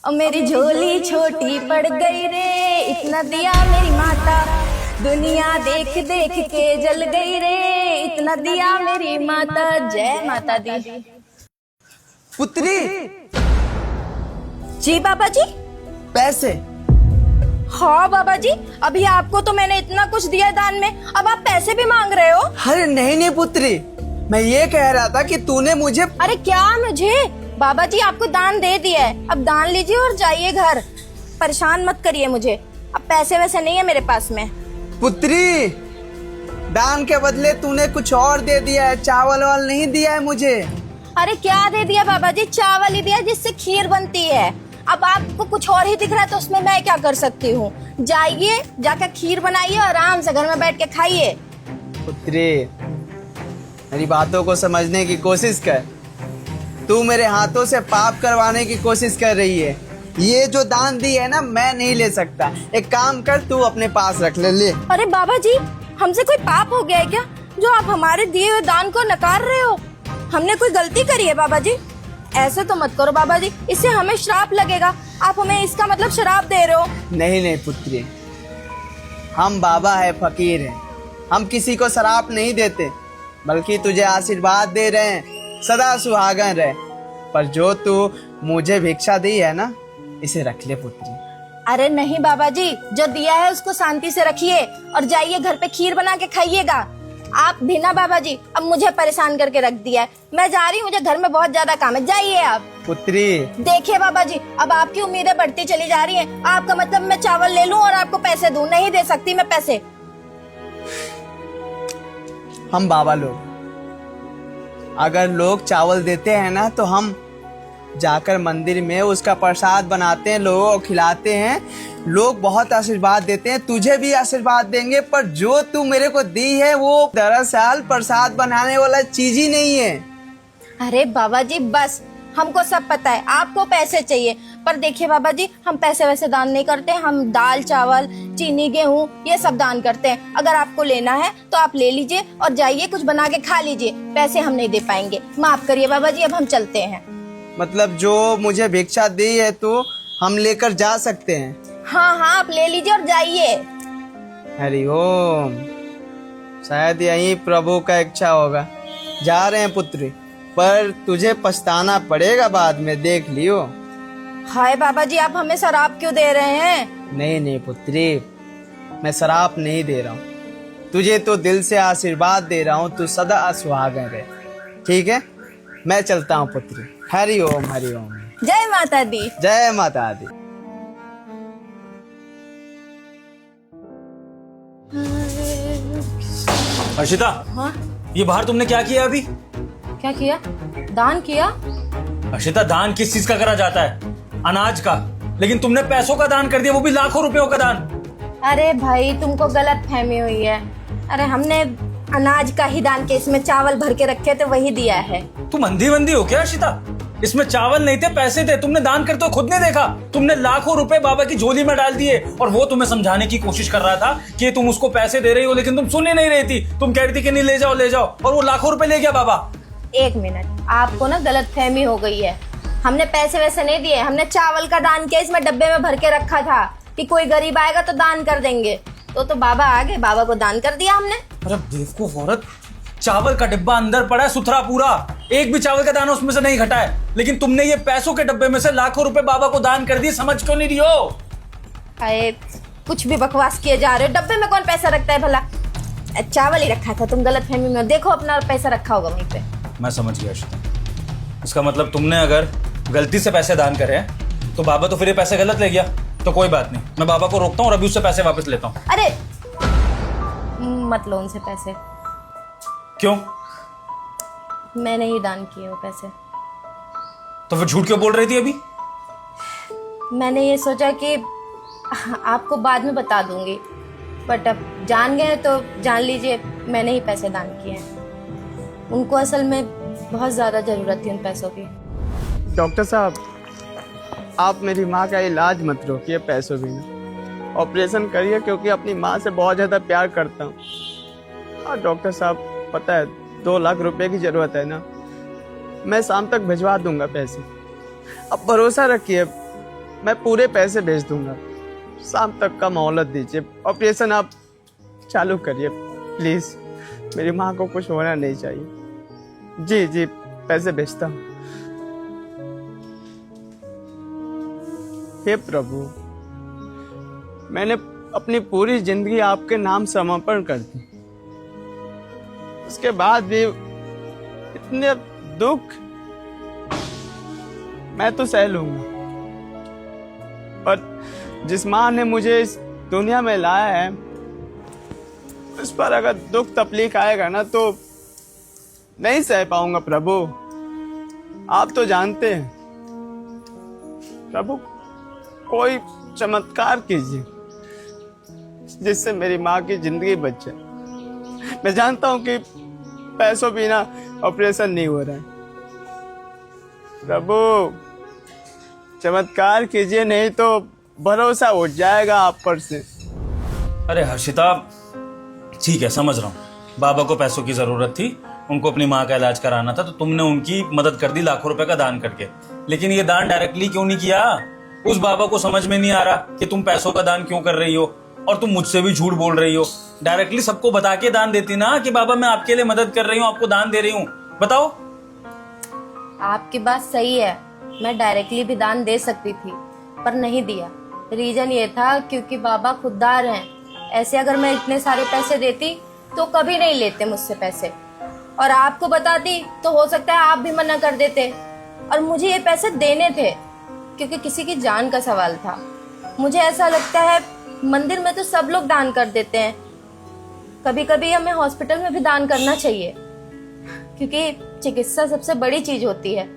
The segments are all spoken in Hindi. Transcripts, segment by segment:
और मेरी झोली छोटी पड़ गई रे, इतना दिया मेरी माता, दुनिया देख देख के जल गई रे, इतना दिया मेरी माता। जय माता दी। पुत्री जी बाबा जी। पैसे। हाँ बाबा जी, अभी आपको तो मैंने इतना कुछ दिया दान में, अब आप पैसे भी मांग रहे हो? अरे नहीं पुत्री, मैं ये कह रहा था कि तूने मुझे। अरे क्या मुझे? बाबा जी आपको दान दे दिया है, अब दान लीजिए और जाइए घर, परेशान मत करिए मुझे, अब पैसे वैसे नहीं है मेरे पास में। पुत्री, दान के बदले तूने कुछ और दे दिया है, चावल वाल नहीं दिया है मुझे। अरे क्या दे दिया बाबा जी? चावल ही दिया जिससे खीर बनती है। अब आपको कुछ और ही दिख रहा है तो उसमें मैं क्या कर सकती हूँ? जाइए, जाकर खीर बनाइए, आराम से घर में बैठ के खाइए। पुत्री, मेरी बातों को समझने की कोशिश कर। तू मेरे हाथों से पाप करवाने की कोशिश कर रही है। ये जो दान दी है ना, मैं नहीं ले सकता। एक काम कर, तू अपने पास रख ले। अरे बाबा जी, हमसे कोई पाप हो गया है क्या जो आप हमारे दिए हुए दान को नकार रहे हो? हमने कोई गलती करी है बाबा जी? ऐसे तो मत करो बाबा जी, इससे हमें श्राप लगेगा। आप हमें इसका मतलब श्राप दे रहे हो? नहीं पुत्री, हम बाबा है, फकीर हैं, हम किसी को श्राप नहीं देते, बल्कि तुझे आशीर्वाद दे रहे हैं, सदा सुहागन रहे। पर जो तू मुझे भिक्षा दी है ना, इसे रख ले पुत्री। अरे नहीं बाबा जी, जो दिया है उसको शांति से रखिए और जाइए घर पे खीर बना के खाइएगा। आप भी ना बाबा जी, अब मुझे परेशान करके रख दिया है, मैं जा रही हूँ, मुझे घर में बहुत ज्यादा काम है, जाइए आप। पुत्री देखिए बाबा जी, अब आपकी उम्मीदें बढ़ती चली जा रही हैं। आपका मतलब मैं चावल ले लूं और आपको पैसे दूं? नहीं दे सकती मैं पैसे। हम बाबा लोग, अगर लोग चावल देते हैं ना, तो हम जाकर मंदिर में उसका प्रसाद बनाते हैं, लोगों को खिलाते हैं, लोग बहुत आशीर्वाद देते हैं, तुझे भी आशीर्वाद देंगे। पर जो तू मेरे को दी है वो दरअसल प्रसाद बनाने वाला चीज ही नहीं है। अरे बाबा जी बस, हमको सब पता है, आपको पैसे चाहिए। पर देखिए बाबा जी, हम पैसे वैसे दान नहीं करते, हम दाल चावल चीनी गेहूँ ये सब दान करते हैं। अगर आपको लेना है तो आप ले लीजिए और जाइए, कुछ बना के खा लीजिए, पैसे हम नहीं दे पाएंगे, माफ करिए बाबा जी, अब हम चलते हैं। मतलब जो मुझे भिक्षा दी है तो हम लेकर जा सकते हैं? हाँ हाँ, आप ले लीजिए और जाइए। हरिओम, शायद यही प्रभु का इच्छा होगा। जा रहे हैं पुत्री, पर तुझे पछताना पड़ेगा बाद में, देख लियो। हाय बाबा जी, आप हमें शराब क्यों दे रहे हैं? नहीं पुत्री, मैं शराब नहीं दे रहा हूँ, तुझे तो दिल से आशीर्वाद दे रहा हूँ, तू सदा सुहागन रहे, ठीक है? मैं चलता हूँ पुत्री। हरि ओम हरि ओम। जय माता दी। जय माता दी। अर्शिता, हाँ? ये बाहर तुमने क्या किया अभी? क्या किया? दान किया। अर्शिता, दान किस चीज का करा जाता है? अनाज का। लेकिन तुमने पैसों का दान कर दिया, वो भी लाखों रुपयों का दान। अरे भाई, तुमको गलत फहमी हुई है। अरे हमने अनाज का ही दान किया, इसमें चावल भर के रखे थे वही दिया है। तुम अंधी बंदी हो क्या अर्शिता? इसमें चावल नहीं थे, पैसे थे, तुमने दान करते हो खुद ने देखा। तुमने लाखों रुपए बाबा की झोली में डाल दिए और वो तुम्हें समझाने की कोशिश कर रहा था कि तुम उसको पैसे दे रही हो, लेकिन तुम सुन ही नहीं रही थी। तुम कह रही थी कि नहीं ले जाओ, और वो लाखों रुपए ले गया बाबा। एक मिनट, आपको ना गलत फहमी हो गई है। हमने पैसे वैसे नहीं दिए, हमने चावल का दान किया, इसमें डब्बे में भर के रखा था कि कोई गरीब आएगा तो दान कर देंगे। तो बाबा आ गए, बाबा को दान कर दिया हमने। अरे बेवकूफ औरत, चावल का डिब्बा अंदर पड़ा है सुथरा पूरा, एक भी चावल का दाना उसमें से नहीं घटा है, लेकिन तुमने ये पैसों के डब्बे में से लाखों रुपए बाबा को दान कर दिए। समझ क्यों नहीं रही हो? अरे कुछ भी बकवास किए जा रहे हो, डब्बे में कौन पैसा रखता है भला? चावल ही रखा था, तुम गलत फहमी में हो। देखो अपना पैसा रखा होगा वहीं पे। मैं समझ गया अर्शिता, इसका मतलब तुमने अगर गलती से पैसे दान करे हैं तो बाबा तो फिर ये पैसे गलत ले गया। तो कोई बात नहीं, मैं बाबा को रोकता हूँ और अभी उससे पैसे वापस लेता हूँ। अरे मत लो उनसे पैसे। क्यों? मैंने ही दान किए वो पैसे। तो फिर झूठ क्यों बोल रही थी अभी? मैंने ये सोचा कि आपको बाद में बता दूंगी, बट अब जान गए तो जान लीजिए, मैंने ही पैसे दान किए हैं। उनको असल में बहुत ज़्यादा ज़रूरत थी उन पैसों की। डॉक्टर साहब, आप मेरी माँ का इलाज मत रोकिए, पैसों बिना ऑपरेशन करिए, क्योंकि अपनी माँ से बहुत ज़्यादा प्यार करता हूँ। और डॉक्टर साहब, पता है 2 लाख रुपए की ज़रूरत है ना, मैं शाम तक भिजवा दूंगा पैसे, अब भरोसा रखिए। मैं पूरे पैसे भेज दूंगा। शाम तक का मोहलत दीजिए, ऑपरेशन आप चालू करिए प्लीज। मेरी माँ को कुछ होना नहीं चाहिए। जी जी, पैसे भेजता हूँ। हे प्रभु, मैंने अपनी पूरी जिंदगी आपके नाम समर्पण कर दी, उसके बाद भी इतने दुख मैं तो सह लूंगा, पर जिस माँ ने मुझे इस दुनिया में लाया है उस पर अगर दुख तकलीफ आएगा ना तो नहीं सह पाऊंगा। प्रभु आप तो जानते हैं। प्रभु कोई चमत्कार कीजिए जिससे मेरी माँ की जिंदगी बच जाए। मैं जानता हूँ कि पैसों बिना ऑपरेशन नहीं हो रहा है। प्रभु चमत्कार कीजिए, नहीं तो भरोसा उठ जाएगा आप पर से। अरे हर्षिता, ठीक है, समझ रहा हूँ, बाबा को पैसों की जरूरत थी, उनको अपनी माँ का इलाज कराना था, तो तुमने उनकी मदद कर दी लाखों रुपए का दान करके। लेकिन ये दान डायरेक्टली क्यों नहीं किया? उस बाबा को समझ में नहीं आ रहा कि तुम पैसों का दान क्यों कर रही हो, और तुम मुझसे भी झूठ बोल रही हो। डायरेक्टली सबको बता के दान देती ना कि बाबा मैं आपके लिए मदद कर रही हूँ, आपको दान दे रही हूँ। बताओ। आपकी बात सही है, मैं डायरेक्टली भी दान दे सकती थी पर नहीं दिया। रीजन ये था क्योंकि बाबा खुददार हैं। ऐसे अगर मैं इतने सारे पैसे देती तो कभी नहीं लेते मुझसे पैसे, और आपको बताती तो हो सकता है आप भी मना कर देते। और मुझे ये पैसे देने थे क्योंकि किसी की जान का सवाल था। मुझे ऐसा लगता है मंदिर में तो सब लोग दान कर देते हैं, कभी कभी हमें हॉस्पिटल में भी दान करना चाहिए, क्योंकि चिकित्सा सबसे बड़ी चीज होती है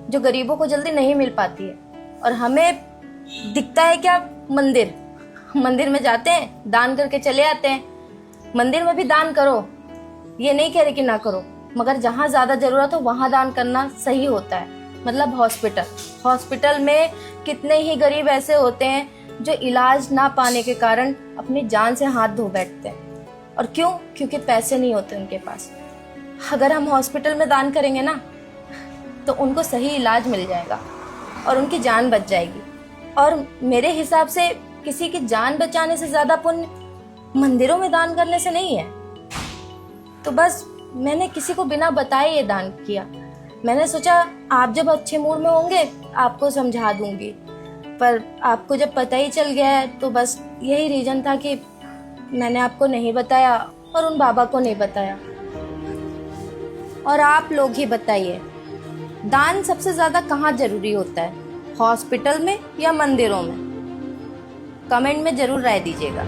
जो गरीबों को जल्दी नहीं मिल पाती है। और हमें दिखता है क्या, मंदिर में जाते हैं, दान करके चले आते हैं। मंदिर में भी दान करो, ये नहीं कह रहे कि ना करो, मगर जहाँ ज्यादा जरूरत हो वहां दान करना सही होता है। मतलब हॉस्पिटल में कितने ही गरीब ऐसे होते हैं जो इलाज ना पाने के कारण अपनी जान से हाथ धो बैठते हैं। और क्यों? क्योंकि पैसे नहीं होते उनके पास। अगर हम हॉस्पिटल में दान करेंगे ना तो उनको सही इलाज मिल जाएगा और उनकी जान बच जाएगी। और मेरे हिसाब से किसी की जान बचाने से ज्यादा पुण्य मंदिरों में दान करने से नहीं है। तो बस मैंने किसी को बिना बताए ये दान किया। मैंने सोचा आप जब अच्छे मूड में होंगे आपको समझा दूंगी, पर आपको जब पता ही चल गया है तो बस यही रीजन था कि मैंने आपको नहीं बताया और उन बाबा को नहीं बताया। और आप लोग ही बताइए, दान सबसे ज्यादा कहाँ जरूरी होता है, हॉस्पिटल में या मंदिरों में? कमेंट में जरूर राय दीजिएगा।